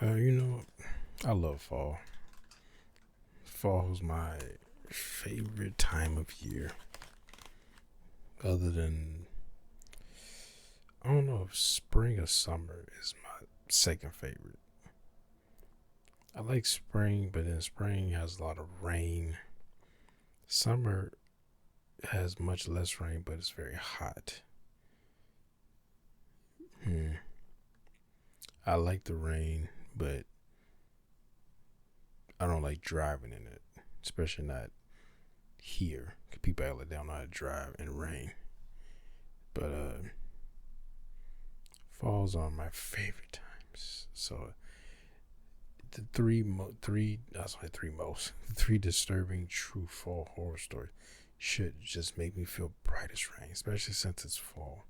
You know, I love fall. Fall is my favorite time of year. Other than, I don't know if spring or summer is my second favorite. I like spring, but then spring has a lot of rain. Summer has much less rain, but it's very hot. Hmm. I like the rain, but I don't like driving in it, especially not here. People out there don't know how to drive in rain. But falls are my favorite times. So the three disturbing true fall horror stories should just make me feel bright as rain, especially since it's fall.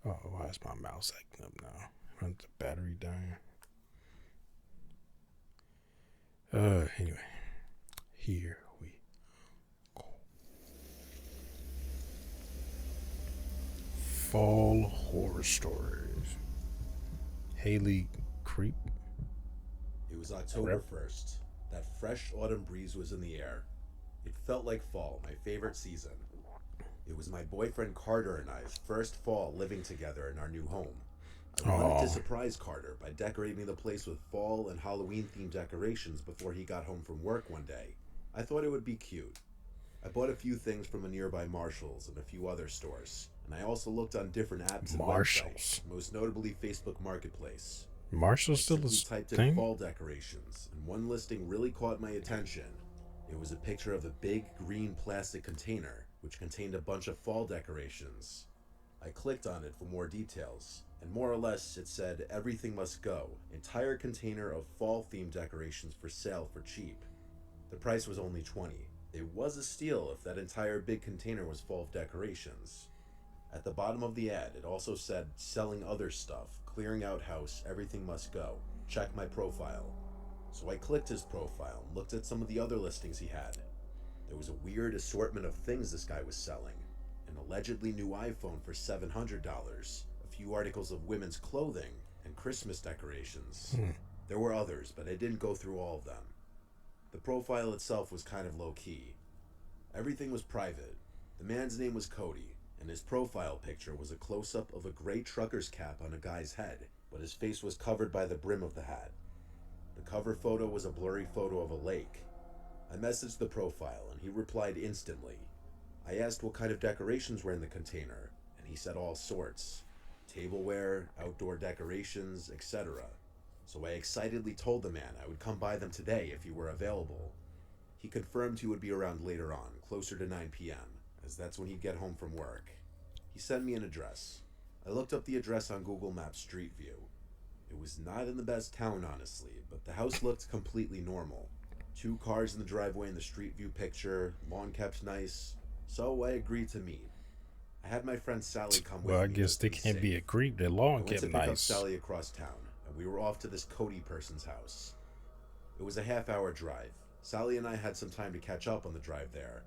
Oh, why is my mouse acting up now? Runs the battery dying. Anyway, here we go. Fall horror stories. Haley Creep. It was October 1st. That fresh autumn breeze was in the air. It felt like fall, my favorite season. It was my boyfriend Carter and I's first fall living together in our new home. I wanted to surprise Carter by decorating the place with fall and Halloween themed decorations before he got home from work one day. I thought it would be cute. I bought a few things from a nearby Marshall's and a few other stores, and I also looked on different apps and websites, most notably Facebook Marketplace. Marshall's still a typed in thing? fall decorations, and one listing really caught my attention. It was a picture of a big green plastic container, which contained a bunch of fall decorations. I clicked on it for more details, and more or less it said everything must go, entire container of fall themed decorations for sale for cheap. The price was only $20. It was a steal if that entire big container was full of decorations. At the bottom of the ad, it also said selling other stuff, clearing out house, everything must go. Check my profile. So I clicked his profile and looked at some of the other listings he had. There was a weird assortment of things this guy was selling. An allegedly new iPhone for $700, a few articles of women's clothing, and Christmas decorations. There were others, but I didn't go through all of them. The profile itself was kind of low-key. Everything was private. The man's name was Cody, and his profile picture was a close-up of a gray trucker's cap on a guy's head, but his face was covered by the brim of the hat. The cover photo was a blurry photo of a lake. I messaged the profile, and he replied instantly. I asked what kind of decorations were in the container, and he said all sorts. Tableware, outdoor decorations, etc. So I excitedly told the man I would come by them today if he were available. He confirmed he would be around later on, closer to 9 p.m., as that's when he'd get home from work. He sent me an address. I looked up the address on Google Maps Street View. It was not in the best town, honestly, but the house looked completely normal. 2 cars in the driveway in the Street View picture, lawn kept nice, so I agreed to meet. I had my friend Sally come with me. Well, I guess they can't be a creep. Their lawn kept nice. I went to pick up Sally across town, and we were off to this Cody person's house. It was a half-hour drive. Sally and I had some time to catch up on the drive there.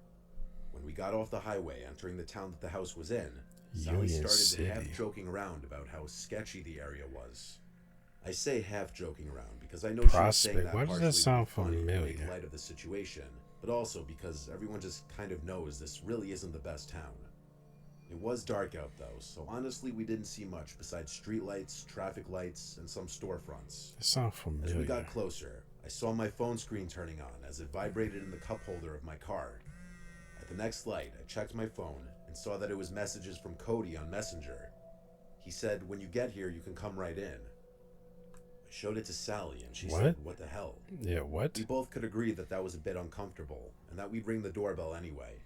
When we got off the highway entering the town that the house was in, Sally started half joking around about how sketchy the area was. I say half joking around because I know she was saying that partially to be funny in light of the situation, but also because everyone just kind of knows this really isn't the best town. It was dark out though, so honestly we didn't see much besides streetlights, traffic lights, and some storefronts. That sounds familiar. As we got closer, I saw my phone screen turning on as it vibrated in the cup holder of my car. At the next light, I checked my phone and saw that it was messages from Cody on Messenger. He said, "When you get here, you can come right in." I showed it to Sally and she said, "What the hell?" Yeah, what? We both could agree that that was a bit uncomfortable and that we'd ring the doorbell anyway.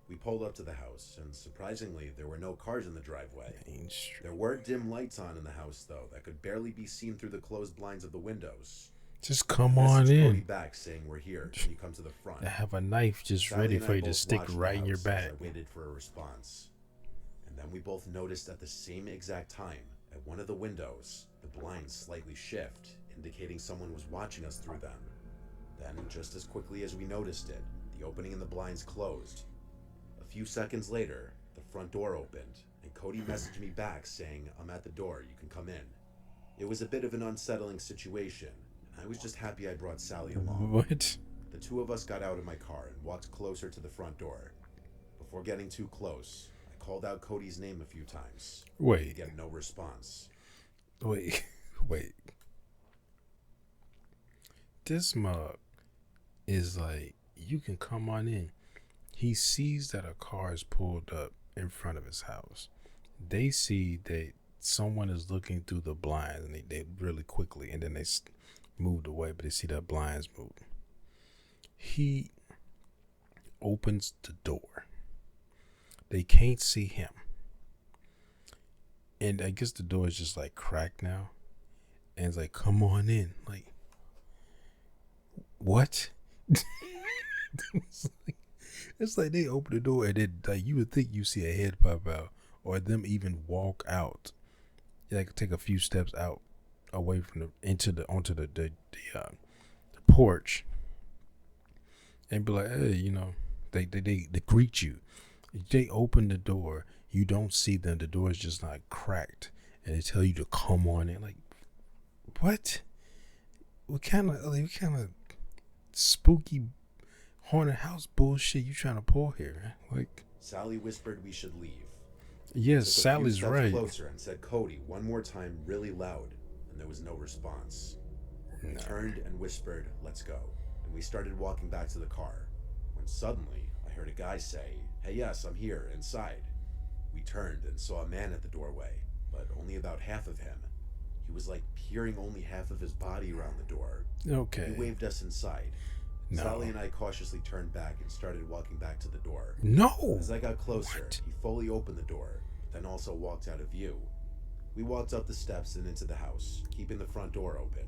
We pulled up to the house, and surprisingly, there were no cars in the driveway. There were dim lights on in the house, though, that could barely be seen through the closed blinds of the windows. Just come on in. Cody back saying, "We're here. Can you come to the front?" I have a knife just ready for you to stick right in your back. I waited for a response. And then we both noticed at the same exact time, at one of the windows, the blinds slightly shift, indicating someone was watching us through them. Then, just as quickly as we noticed it, the opening in the blinds closed. A few seconds later, the front door opened, and Cody messaged me back saying, "I'm at the door, you can come in." It was a bit of an unsettling situation, and I was just happy I brought Sally along. What? The two of us got out of my car and walked closer to the front door. Before getting too close, I called out Cody's name a few times. Wait. Get no response. Wait. Wait. This mug is like, you can come on in. He sees that a car is pulled up in front of his house. They see that someone is looking through the blinds, and they really quickly, and then they moved away, but they see that blinds move. He opens the door. They can't see him. And I guess the door is just like cracked now. And it's like, come on in. Like, what? It's like they open the door and then, like, you would think you see a head pop out, or them even walk out, like take a few steps out away from onto the porch, and be like, hey, they greet you. They open the door, you don't see them. The door is just like cracked, and they tell you to come on in. Like, what? What kind of spooky haunted house bullshit you trying to pull here? Like, Sally whispered we should leave. yes, Took a Sally's few steps right. closer and said, "Cody," one more time really loud, and there was no response. I turned and whispered, "Let's go," and we started walking back to the car, when suddenly I heard a guy say, "Hey, yes, I'm here, inside." We turned and saw a man at the doorway, but only about half of him. He was like peering only half of his body around the door. Okay. He waved us inside. No. Sally and I cautiously turned back and started walking back to the door. No. As I got closer, What? he fully opened the door, but then also walked out of view. We walked up the steps and into the house, keeping the front door open,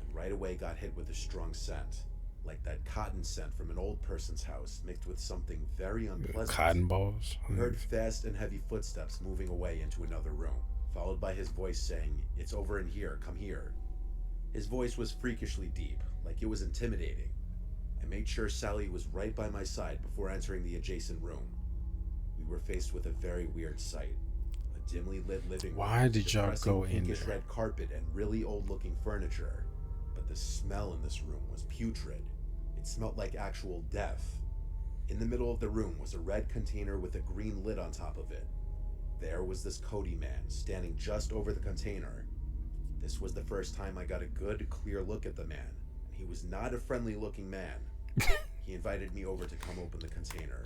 and right away got hit with a strong scent, like that cotton scent from an old person's house mixed with something very unpleasant. Cotton balls. We heard fast and heavy footsteps moving away into another room, followed by his voice saying, "It's over in here, come here." His voice was freakishly deep, like it was intimidating. I made sure Sally was right by my side before entering the adjacent room. We were faced with a very weird sight. A dimly lit living room. Why did y'all depressing go in pinkish there? red carpet and really old-looking furniture. But the smell in this room was putrid. It smelled like actual death. In the middle of the room was a red container with a green lid on top of it. There was this Cody man standing just over the container. This was the first time I got a good, clear look at the man. He was not a friendly-looking man. He invited me over to come open the container.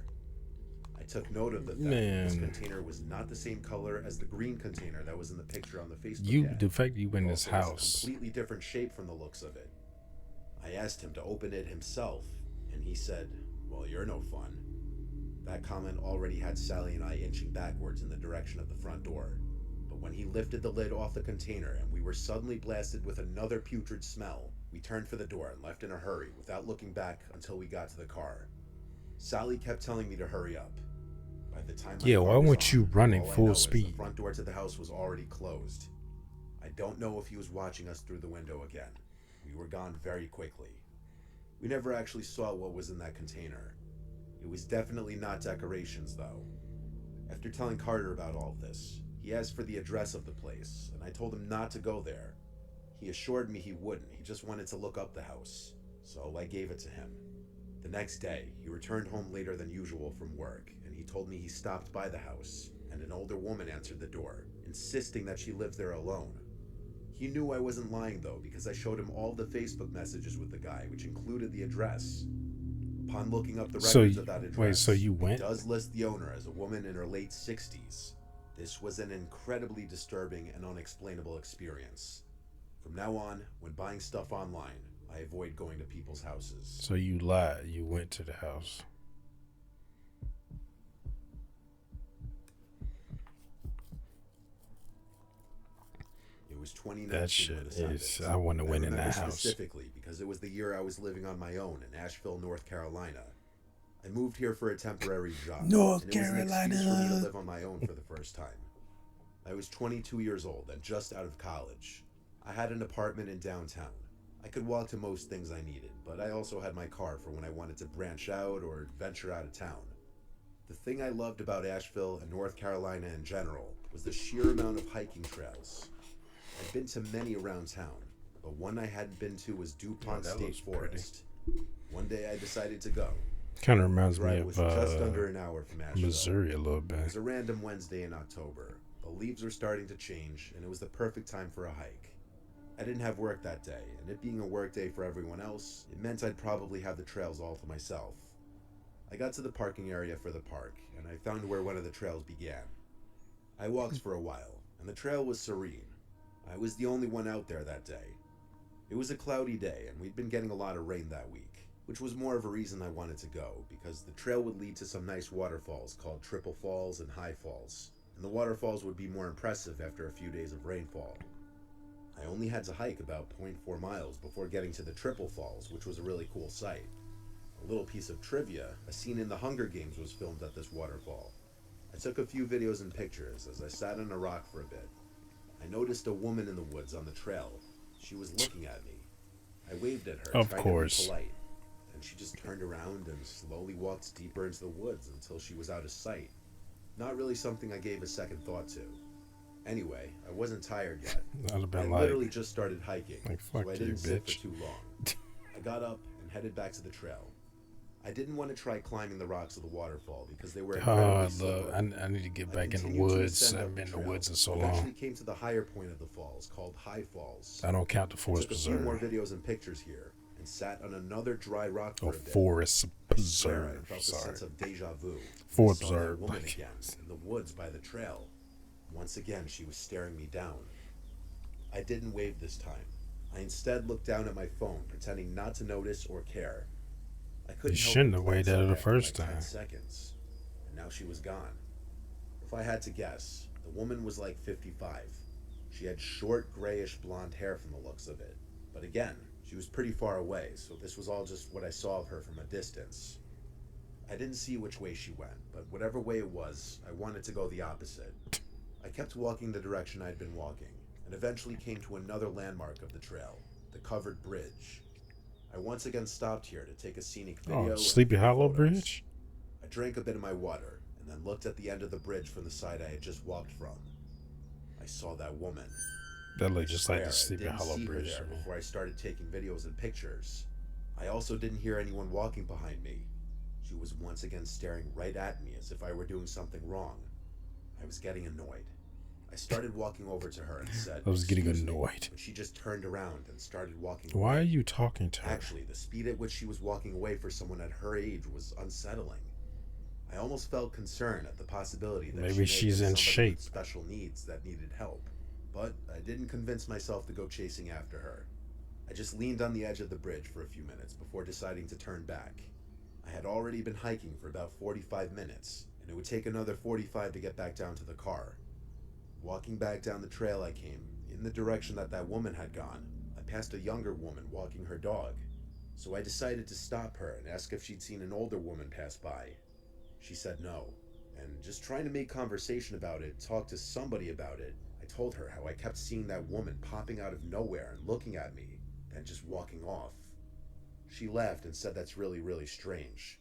I took note of the fact that this container was not the same color as the green container that was in the picture on the Facebook ad. The fact you went in It this also was house. a completely different shape from the looks of it. I asked him to open it himself, and he said, "Well, you're no fun." That comment already had Sally and I inching backwards in the direction of the front door. But when he lifted the lid off the container and we were suddenly blasted with another putrid smell, we turned for the door and left in a hurry without looking back until we got to the car. Sally kept telling me to hurry up. By the time my car why was weren't you on, running all I full know is speed? The front door to the house was already closed. I don't know if he was watching us through the window again. We were gone very quickly. We never actually saw what was in that container. It was definitely not decorations, though. After telling Carter about all of this, he asked for the address of the place, and I told him not to go there. He assured me he wouldn't, he just wanted to look up the house, so I gave it to him. The next day, he returned home later than usual from work, and he told me he stopped by the house, and an older woman answered the door, insisting that she lives there alone. He knew I wasn't lying, though, because I showed him all the Facebook messages with the guy, which included the address. Upon looking up the records of that address, it does list the owner as a woman in her late 60s. This was an incredibly disturbing and unexplainable experience. From now on, when buying stuff online, I avoid going to people's houses. So you lied. You went to the house. It was 2019. That shit is. I want to win in that house. Specifically because it was the year I was living on my own in Asheville, North Carolina. I moved here for a temporary job. North Carolina. It was an excuse for me to live on my own for the first time. I was 22 years old and just out of college. I had an apartment in downtown. I could walk to most things I needed, but I also had my car for when I wanted to branch out or venture out of town. The thing I loved about Asheville and North Carolina in general was the sheer amount of hiking trails. I'd been to many around town, but one I hadn't been to was Oh, DuPont that State looks pretty. Forest. One day I decided to go. Kind of The reminds me drive of was just under an hour from Asheville. Missouri a little It bit. was a random Wednesday in October. The leaves were starting to change, and it was the perfect time for a hike. I didn't have work that day, and it being a work day for everyone else, it meant I'd probably have the trails all to myself. I got to the parking area for the park, and I found where one of the trails began. I walked for a while, and the trail was serene. I was the only one out there that day. It was a cloudy day, and we'd been getting a lot of rain that week, which was more of a reason I wanted to go, because the trail would lead to some nice waterfalls called Triple Falls and High Falls, and the waterfalls would be more impressive after a few days of rainfall. I only had to hike about 0.4 miles before getting to the Triple Falls, which was a really cool sight. A little piece of trivia, a scene in the Hunger Games was filmed at this waterfall. I took a few videos and pictures as I sat on a rock for a bit. I noticed a woman in the woods on the trail. She was looking at me. I waved at her, Of trying course. to be polite, and she just turned around and slowly walked deeper into the woods until she was out of sight. Not really something I gave a second thought to. Anyway, I wasn't tired yet. I'd have I been literally just started hiking, fuck so I you, didn't sit bitch. for too long. I got up and headed back to the trail. I didn't want to try climbing the rocks of the waterfall because they were incredibly slippery. I need to get I back in the continued to woods. ascend I've up been in the trail, woods in so and long. eventually came to the higher point of the falls called High Falls. I don't count the I forest took a few more preserve. videos and pictures here and sat on another dry rock for Oh, a bit. forest I swear I preserve. felt a Sorry. sense of deja vu. Forest I saw that preserve. woman again in the woods by the trail. Once again, she was staring me down. I didn't wave this time. I instead looked down at my phone, pretending not to notice or care. I couldn't help shouldn't but have glance waved at her up the after first like 10 time. seconds, and now she was gone. If I had to guess, the woman was like 55. She had short, grayish blonde hair from the looks of it. But again, she was pretty far away, so this was all just what I saw of her from a distance. I didn't see which way she went, but whatever way it was, I wanted to go the opposite. I kept walking the direction I'd been walking, and eventually came to another landmark of the trail, the covered bridge. I once again stopped here to take a scenic video. Oh, Sleepy and Hollow photos. Bridge? I drank a bit of my water, and then looked at the end of the bridge from the side I had just walked from. I saw that woman. That looked just like Swear, the Sleepy I didn't Hollow see her Bridge there to me. before I started taking videos and pictures. I also didn't hear anyone walking behind me. She was once again staring right at me as if I were doing something wrong. I was getting annoyed. I started walking over to her and said, I was getting "Excuse me," annoyed. but she just turned around and started walking Why away. are you talking to her? Actually, the speed at which she was walking away for someone at her age was unsettling. I almost felt concern at the possibility that Maybe she may she's have in been somebody shape. with special needs that needed help. But I didn't convince myself to go chasing after her. I just leaned on the edge of the bridge for a few minutes before deciding to turn back. I had already been hiking for about 45 minutes, and it would take another 45 to get back down to the car. Walking back down the trail I came, in the direction that woman had gone, I passed a younger woman walking her dog. So I decided to stop her and ask if she'd seen an older woman pass by. She said no, and just trying to make conversation about it, talk to somebody about it, I told her how I kept seeing that woman popping out of nowhere and looking at me, then just walking off. She laughed and said that's really, really strange.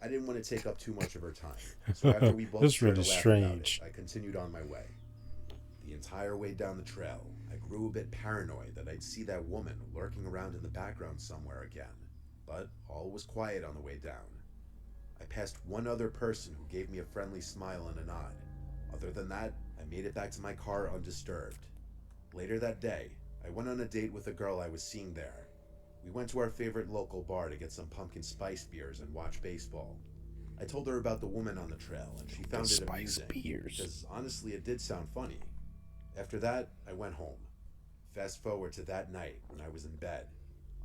I didn't want to take up too much of her time, so after we both That's started really laughing strange. about it, I continued on my way. The entire way down the trail, I grew a bit paranoid that I'd see that woman lurking around in the background somewhere again, but all was quiet on the way down. I passed one other person who gave me a friendly smile and a nod. Other than that, I made it back to my car undisturbed. Later that day, I went on a date with a girl I was seeing there. We went to our favorite local bar to get some pumpkin spice beers and watch baseball. I told her about the woman on the trail, and she found it Spice amusing, beers. because honestly it did sound funny. After that, I went home. Fast forward to that night when I was in bed.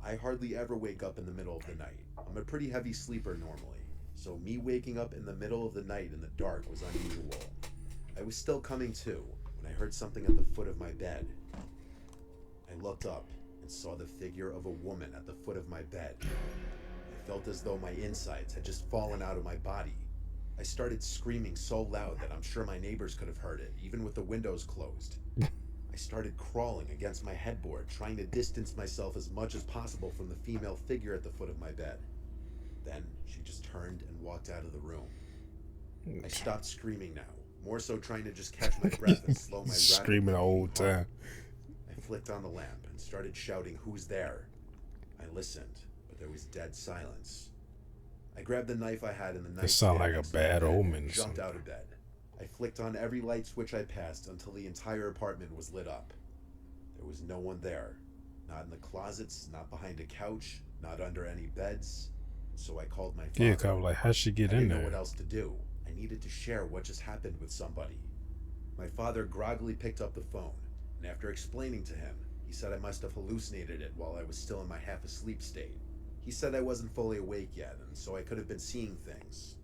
I hardly ever wake up in the middle of the night. I'm a pretty heavy sleeper normally, so me waking up in the middle of the night in the dark was unusual. I was still coming to when I heard something at the foot of my bed. I looked up and saw the figure of a woman at the foot of my bed. I felt as though my insides had just fallen out of my body. I started screaming so loud that I'm sure my neighbors could have heard it, even with the windows closed. I started crawling against my headboard, trying to distance myself as much as possible from the female figure at the foot of my bed. Then she just turned and walked out of the room. I stopped screaming now, more so trying to just catch my breath and slow my Screaming rapidly the whole beating heart. time. I flicked on the lamp and started shouting, "Who's there?" I listened, but there was dead silence. I grabbed the knife I had in the It sounds nightstand like a next to my bad bed and omen or jumped something. out of bed. I flicked on every light switch I passed until the entire apartment was lit up. There was no one there. Not in the closets, not behind a couch, not under any beds. So I called my Yeah, cause I father. was like, how'd she get I in didn't know what there? else to do. I needed to share what just happened with somebody. My father groggily picked up the phone, and after explaining to him, he said I must have hallucinated it while I was still in my half asleep state. He said I wasn't fully awake yet, and so I could have been seeing things.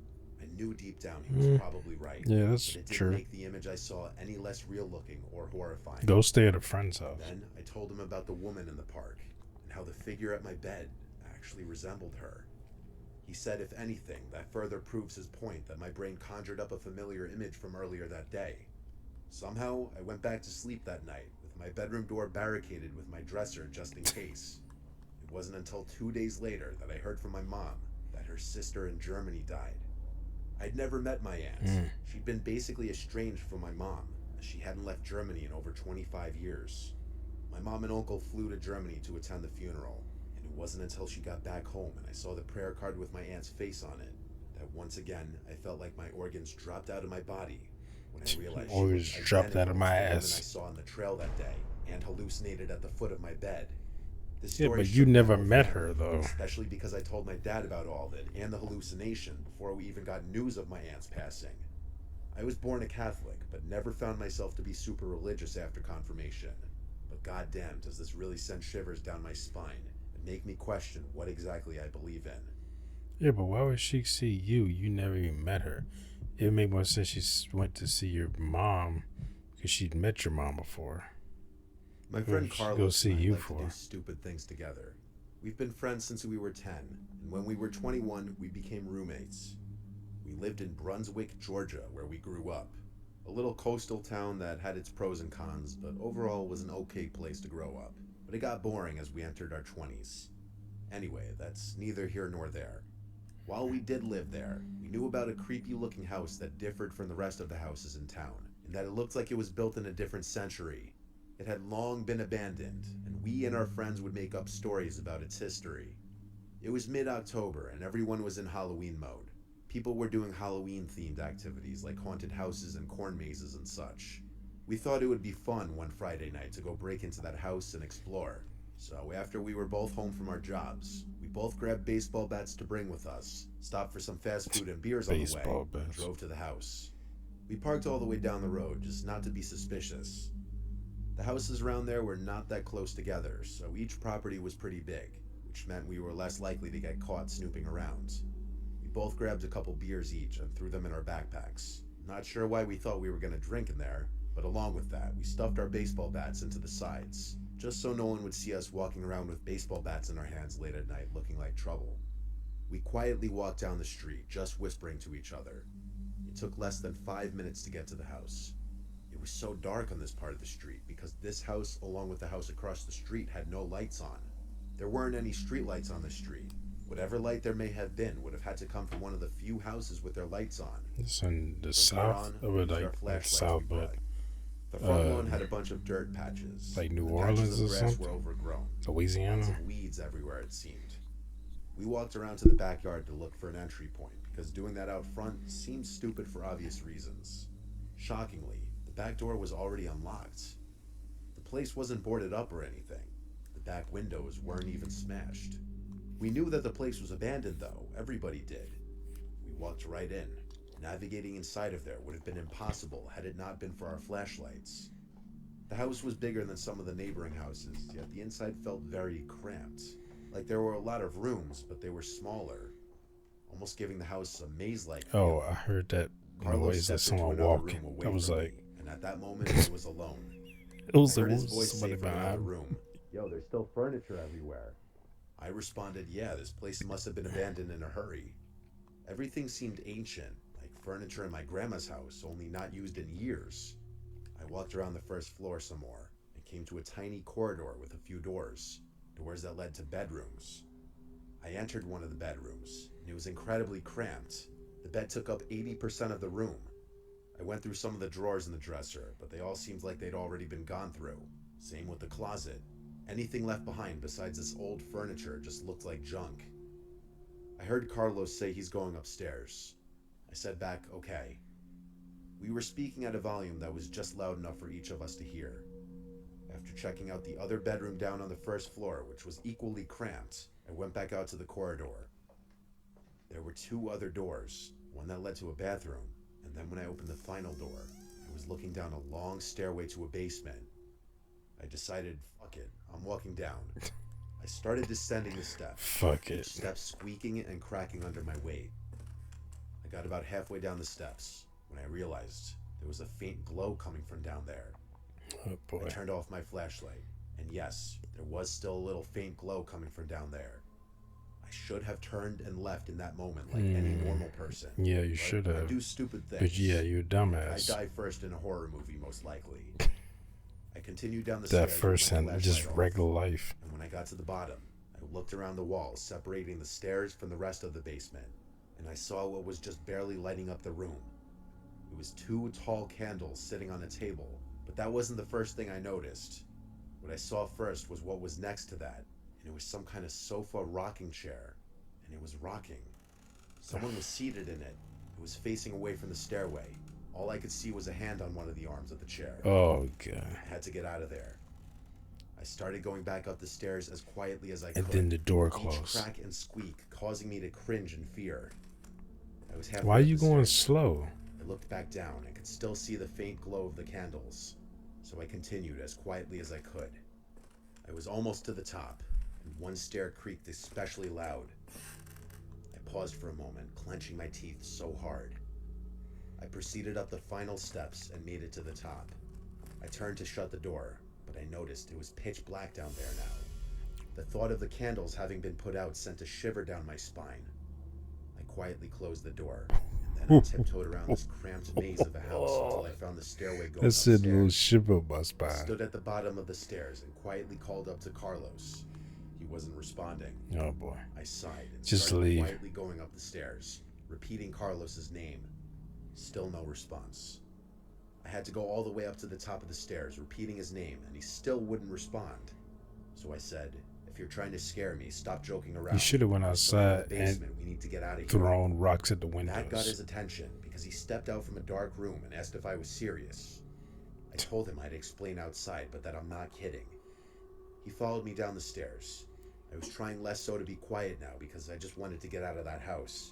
I knew deep down he was Mm, probably right, yeah, but that's it didn't true. make the image I saw any less real looking or horrifying. Go stay at a friend's house. Then I told him about the woman in the park and how the figure at my bed actually resembled her. He said, if anything, that further proves his point that my brain conjured up a familiar image from earlier that day. Somehow, I went back to sleep that night with my bedroom door barricaded with my dresser just in case. It wasn't until 2 days later that I heard from my mom that her sister in Germany died. I'd never met my aunt. Mm. She'd been basically estranged from my mom, as she hadn't left Germany in over 25 years. My mom and uncle flew to Germany to attend the funeral, and it wasn't until she got back home and I saw the prayer card with my aunt's face on it that once again I felt like my organs dropped out of my body when I realized she was Always dropped out of identical my to the woman I ass. saw on the trail that day and hallucinated at the foot of my bed. This Yeah, story but you shook my never whole met her family, though. especially because I told my dad about all of it and the hallucination before we even got news of my aunt's passing. I was born a Catholic, but never found myself to be super religious after confirmation. But goddamn, does this really send shivers down my spine and make me question what exactly I believe in. Yeah, but why would she see you? You never even met her. It would make more sense she went to see your mom because she'd met your mom before. My What friend would she go Carlos and see I you like to do for? stupid things together. We've been friends since we were 10, and when we were 21, we became roommates. We lived in Brunswick, Georgia, where we grew up. A little coastal town that had its pros and cons, but overall was an okay place to grow up. But it got boring as we entered our 20s. Anyway, that's neither here nor there. While we did live there, we knew about a creepy looking house that differed from the rest of the houses in town, in that it looked like it was built in a different century. It had long been abandoned, and we and our friends would make up stories about its history. It was mid October, and everyone was in Halloween mode. People were doing Halloween themed activities like haunted houses and corn mazes and such. We thought it would be fun one Friday night to go break into that house and explore. So, after we were both home from our jobs, we both grabbed baseball bats to bring with us, stopped for some fast food and beers on the way, Baseball and bats. drove to the house. We parked all the way down the road, just not to be suspicious. The houses around there were not that close together, so each property was pretty big, which meant we were less likely to get caught snooping around. We both grabbed a couple beers each and threw them in our backpacks. Not sure why we thought we were going to drink in there, but along with that, we stuffed our baseball bats into the sides, just so no one would see us walking around with baseball bats in our hands late at night looking like trouble. We quietly walked down the street, just whispering to each other. It took less than 5 minutes to get to the house. It was so dark on this part of the street because this house, along with the house across the street, had no lights on. There weren't any street lights on the street. Whatever light there may have been would have had to come from one of the few houses with their lights on. It's in the From there south, on, or we used our like not flashlights we south, but brought. The front lawn um, had a bunch of dirt patches, like and New the patches Orleans of or grass were something, overgrown. Lots Louisiana. of weeds everywhere, it seemed. We walked around to the backyard to look for an entry point, because doing that out front seemed stupid for obvious reasons. Shockingly, the back door was already unlocked. The place wasn't boarded up or anything. The back windows weren't even smashed. We knew that the place was abandoned, though. Everybody did. We walked right in. Navigating inside of there would have been impossible had it not been for our flashlights. The house was bigger than some of the neighboring houses, yet the inside felt very cramped. Like there were a lot of rooms, but they were smaller, almost giving the house a maze-like Oh, feeling. I heard that Carlos noise. Like stepped into someone another walking. room I away was from like, me, and at that moment I was alone. it I was like, heard his was voice somebody say from another behind me? room, "Yo, there's still furniture everywhere." I responded, "Yeah, this place must have been abandoned in a hurry." Everything seemed ancient, like furniture in my grandma's house, only not used in years. I walked around the first floor some more, and came to a tiny corridor with a few doors, doors that led to bedrooms. I entered one of the bedrooms, and it was incredibly cramped. The bed took up 80% of the room. I went through some of the drawers in the dresser, but they all seemed like they'd already been gone through. Same with the closet. Anything left behind besides this old furniture just looked like junk. I heard Carlos say he's going upstairs. I said back, okay. We were speaking at a volume that was just loud enough for each of us to hear. After checking out the other bedroom down on the first floor, which was equally cramped, I went back out to the corridor. There were 2 other doors, one that led to a bathroom, and then when I opened the final door, I was looking down a long stairway to a basement. I decided, fuck it, I'm walking down. I started descending the steps. Fuck it. Each step squeaking and cracking under my weight. I got about halfway down the steps when I realized there was a faint glow coming from down there. Oh boy. I turned off my flashlight, and yes, there was still a little faint glow coming from down there. I should have turned and left in that moment like any normal person. Yeah, you should have. I do stupid things. But yeah, you're a dumbass. I die first in a horror movie, most likely. I continued down the That stairs. first with my and just flashlight regular off, life. and when I got to the bottom, I looked around the walls separating the stairs from the rest of the basement, and I saw what was just barely lighting up the room. It was 2 tall candles sitting on a table, but that wasn't the first thing I noticed. What I saw first was what was next to that, and it was some kind of sofa rocking chair, and it was rocking. Someone was seated in it. It was facing away from the stairway. All I could see was a hand on one of the arms of the chair. Oh god. I had to get out of there. I started going back up the stairs as quietly as I could. And then the door Each closed. crack and squeak causing me to cringe in fear. I was halfway Why are up you the going stairs. slow? I looked back down and could still see the faint glow of the candles, so I continued as quietly as I could. I was almost to the top, and one stair creaked especially loud. I paused for a moment, clenching my teeth so hard. I proceeded up the final steps and made it to the top. I turned to shut the door, but I noticed it was pitch black down there now. The thought of the candles having been put out sent a shiver down my spine. I quietly closed the door, and then I tiptoed around this cramped maze of a house until I found the stairway going That said a little upstairs. shiver up my I spine. stood at the bottom of the stairs and quietly called up to Carlos. He wasn't responding. Oh boy. I sighed and Just started leave. quietly going up the stairs, repeating Carlos's name. Still no response. I had to go all the way up to the top of the stairs, repeating his name, and he still wouldn't respond. So I said, if you're trying to scare me, stop joking around. You should have went There's someone in outside the and basement. We need to get out of here. thrown rocks at the That got windows. his attention because he stepped out from a dark room and asked if I was serious. I told him I'd explain outside, but that I'm not kidding. He followed me down the stairs. I was trying less so to be quiet now because I just wanted to get out of that house.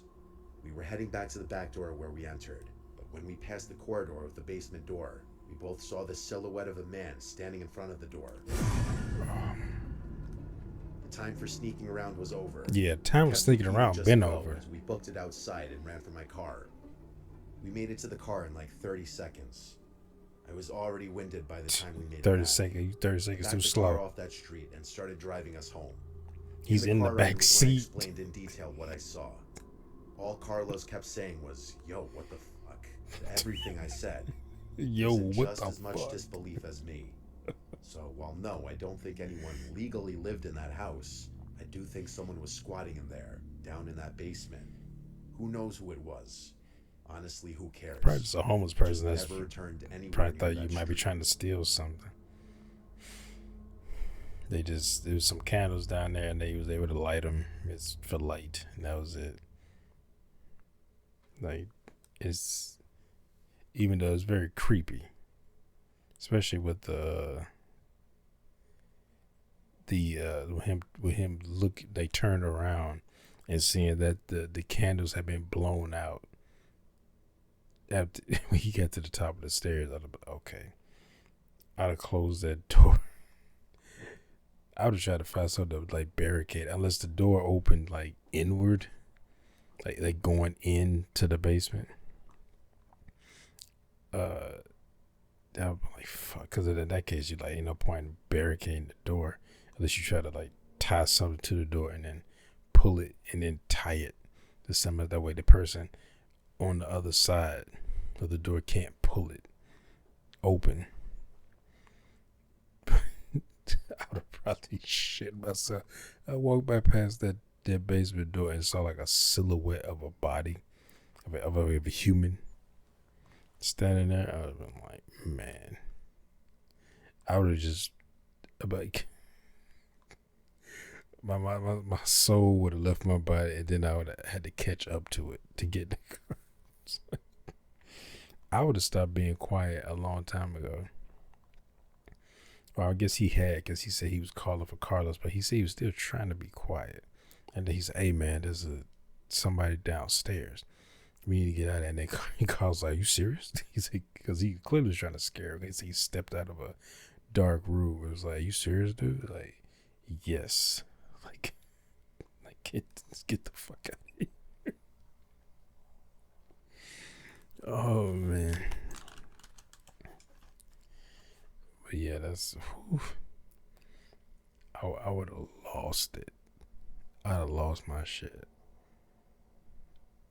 We were heading back to the back door where we entered, but when we passed the corridor of the basement door, we both saw the silhouette of a man standing in front of the door. The time for sneaking around was over. Yeah, time was sneaking around, been over. As we booked it outside and ran for my car. We made it to the car in like 30 seconds. I was already winded by the time we made it 30 back. seconds. 30 seconds Backed too the car slow. off that street and started driving us home. He's in the car ride back was when I seat. explained in detail what I saw. All Carlos kept saying was, "Yo, what the fuck?" to everything I said. Yo, He was in what just the as much fuck? disbelief as me. So while no, I don't think anyone legally lived in that house, I do think someone was squatting in there, down in that basement. Who knows who it was? Honestly, who cares? Probably just a homeless person that's Never returned anywhere probably near thought that you might be street. trying to steal something. There was some candles down there and they was able to light them. It's for light, and that was it. Like, it's, even though it's very creepy, especially with with him look, they turned around and seeing that the candles had been blown out. After when he got to the top of the stairs, I'd have been, okay, I'd have closed that door. I would have tried to find something to like barricade, unless the door opened like inward, like going into the basement. That would be like fuck, because in that case, you like ain't no point in barricading the door unless you try to like tie something to the door and then pull it and then tie it to something. That way, the person on the other side of the door can't pull it open. I would have probably shit myself. I walked by past that basement door and saw like a silhouette of a body of a human standing there, I would have been like, man, I would have just like my soul would have left my body, and then I would have had to catch up to it to get the cards. I would have stopped being quiet a long time ago. Well, I guess he had, because he said he was calling for Carlos, but he said he was still trying to be quiet. And then he said, "Hey man, there's somebody downstairs. We need to get out of there." And then he calls like, "You serious?" He's like, because he clearly was trying to scare him. He stepped out of a dark room. It was like, "You serious, dude?" Like, yes. Like get the fuck out of here. Oh man. But yeah, that's. Whew. I would have lost it. I'd have lost my shit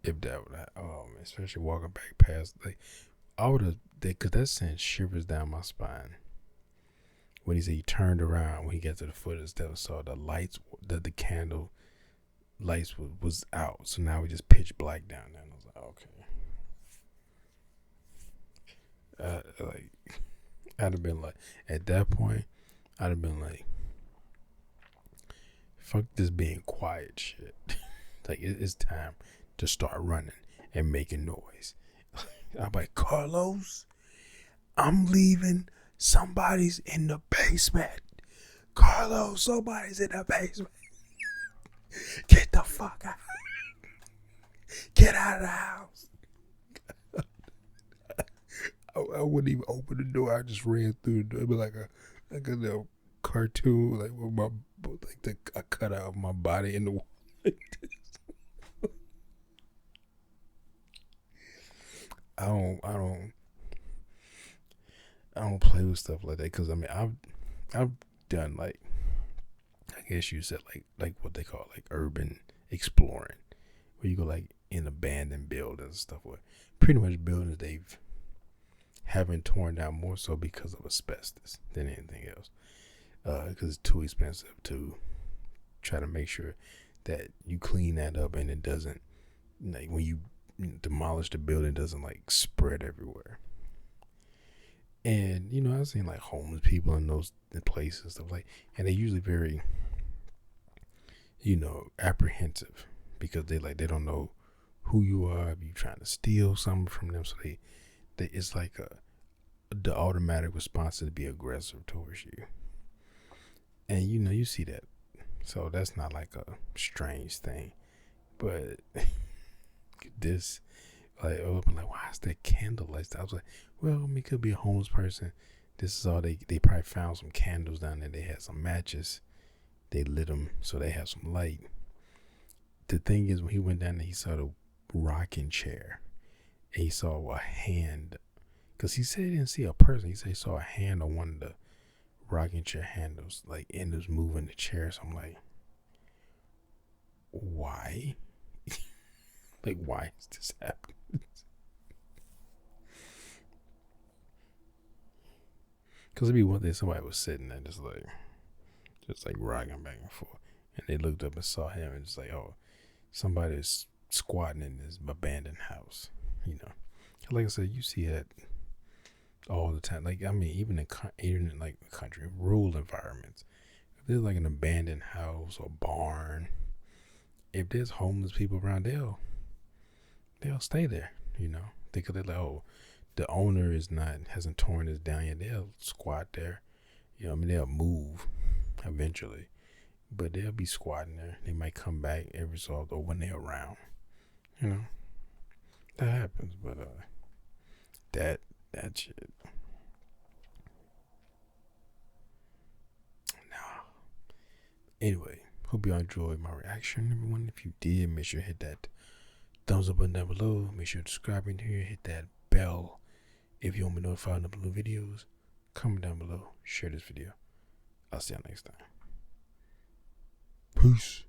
if that would have. Oh man, especially walking back past. Like, I would have. Because that sent shivers down my spine. When he said he turned around when he got to the foot of the steps, saw the lights, the candle lights was out. So now we just pitch black down there. And I was like, okay. Like, I'd have been like, at that point, I'd have been like, fuck this being quiet shit. Like, it's time to start running and making noise. I'm like, Carlos, I'm leaving. Somebody's in the basement. Carlos, somebody's in the basement. Get the fuck out. Get out of the house. I wouldn't even open the door. I just ran through the door. It'd be like a little cartoon, like with my a cutout of my body in the wall. I don't play with stuff like that, because I mean I've done, like, I guess you said like what they call like urban exploring, where you go like in abandoned buildings and stuff, where pretty much buildings they've haven't torn down, more so because of asbestos than anything else, because it's too expensive to try to make sure that you clean that up and it doesn't, like, when you demolish the building, doesn't like spread everywhere. And I've seen like homeless people in those places and stuff, like, and they're usually very apprehensive, because they don't know who you are, if you trying to steal something from them. So they it's like the automatic response is to be aggressive towards you. And you see that. So that's not like a strange thing. But this, like, I'm like, why is that candlelight? I was like, well, I mean, it could be a homeless person. This is all they probably found some candles down there. They had some matches. They lit them so they have some light. The thing is, when he went down there, he saw the rocking chair. And he saw a hand. Because he said he didn't see a person. He said he saw a hand on one of the rocking chair handles, like, and it was moving the chair. So I'm like, why? Like, why is this happening? Because it'd be one day somebody was sitting there just like rocking back and forth, and they looked up and saw him, and just like, oh, somebody's squatting in this abandoned house. Like I said, you see that all the time. Like, I mean, even in like country, rural environments, if there's like an abandoned house or barn, if there's homeless people around, they'll stay there. Because they're like, oh, the owner hasn't torn this down yet. They'll squat there. I mean, they'll move eventually, but they'll be squatting there. They might come back every so often, or when they're around. That happens. But that shit. Nah. Anyway, hope y'all enjoyed my reaction, everyone. If you did, make sure to hit that thumbs up button down below. Make sure to subscribe in here. Hit that bell if you want to be notified of new videos. Comment down below. Share this video. I'll see y'all next time. Peace.